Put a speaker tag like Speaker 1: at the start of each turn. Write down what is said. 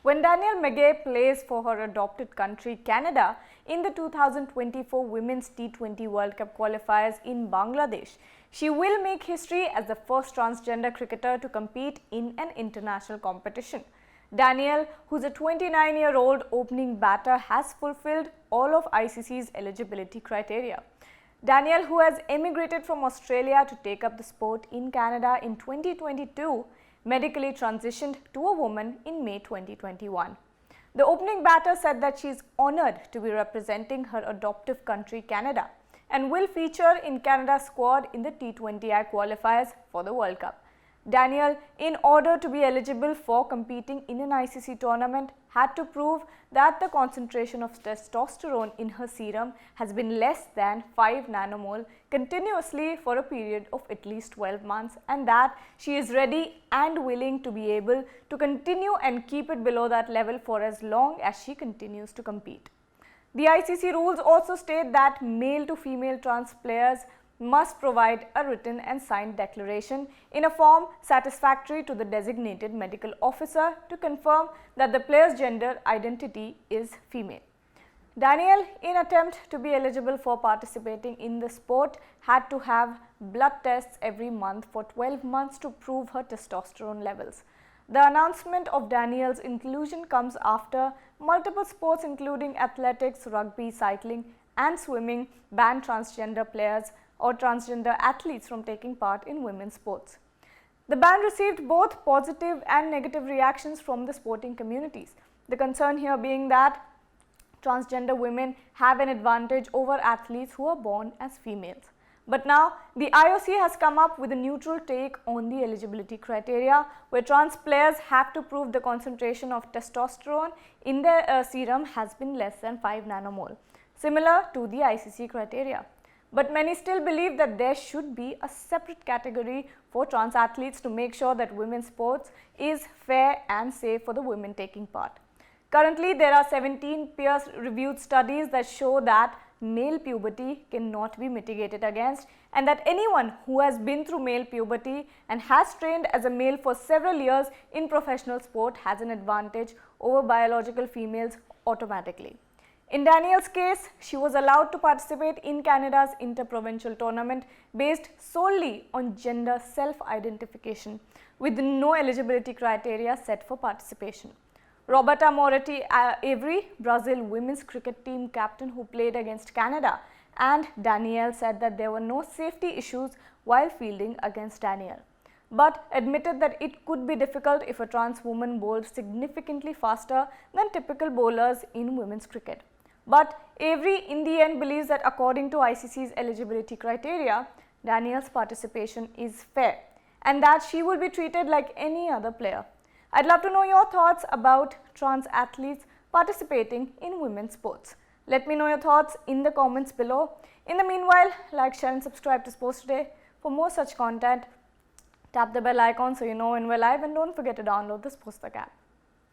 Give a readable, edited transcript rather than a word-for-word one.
Speaker 1: When Danielle McGahey plays for her adopted country Canada in the 2024 Women's T20 World Cup qualifiers in Bangladesh, she will make history as the first transgender cricketer to compete in an international competition. Danielle, who's a 29-year-old opening batter, has fulfilled all of ICC's eligibility criteria. Danielle, who has emigrated from Australia to take up the sport in Canada in 2022, medically transitioned to a woman in May 2021. The opening batter said that she is honoured to be representing her adoptive country Canada and will feature in Canada's squad in the T20I qualifiers for the World Cup. Danielle, in order to be eligible for competing in an ICC tournament, had to prove that the concentration of testosterone in her serum has been less than 5 nanomole continuously for a period of at least 12 months, and that she is ready and willing to be able to continue and keep it below that level for as long as she continues to compete. The ICC rules also state that male to female trans players must provide a written and signed declaration in a form satisfactory to the designated medical officer to confirm that the player's gender identity is female. Danielle, in attempt to be eligible for participating in the sport, had to have blood tests every month for 12 months to prove her testosterone levels. The announcement of Danielle's inclusion comes after multiple sports including athletics, rugby, cycling and swimming banned transgender players or transgender athletes from taking part in women's sports. The ban received both positive and negative reactions from the sporting communities. The concern here being that transgender women have an advantage over athletes who are born as females. But now, the IOC has come up with a neutral take on the eligibility criteria, where trans players have to prove the concentration of testosterone in their serum has been less than 5 nanomole, similar to the ICC criteria. But many still believe that there should be a separate category for trans athletes to make sure that women's sports is fair and safe for the women taking part. Currently, there are 17 peer-reviewed studies that show that male puberty cannot be mitigated against, and that anyone who has been through male puberty and has trained as a male for several years in professional sport has an advantage over biological females automatically. In Danielle's case, she was allowed to participate in Canada's interprovincial tournament based solely on gender self-identification, with no eligibility criteria set for participation. Roberta Moretti Avery, Brazil women's cricket team captain who played against Canada, and Danielle said that there were no safety issues while fielding against Danielle, but admitted that it could be difficult if a trans woman bowled significantly faster than typical bowlers in women's cricket. But Avery in the end believes that according to ICC's eligibility criteria, Danielle's participation is fair and that she will be treated like any other player. I'd love to know your thoughts about trans athletes participating in women's sports. Let me know your thoughts in the comments below. In the meanwhile, like, share and subscribe to Sports Today. For more such content, tap the bell icon so you know when we're live, and don't forget to download the Sports app.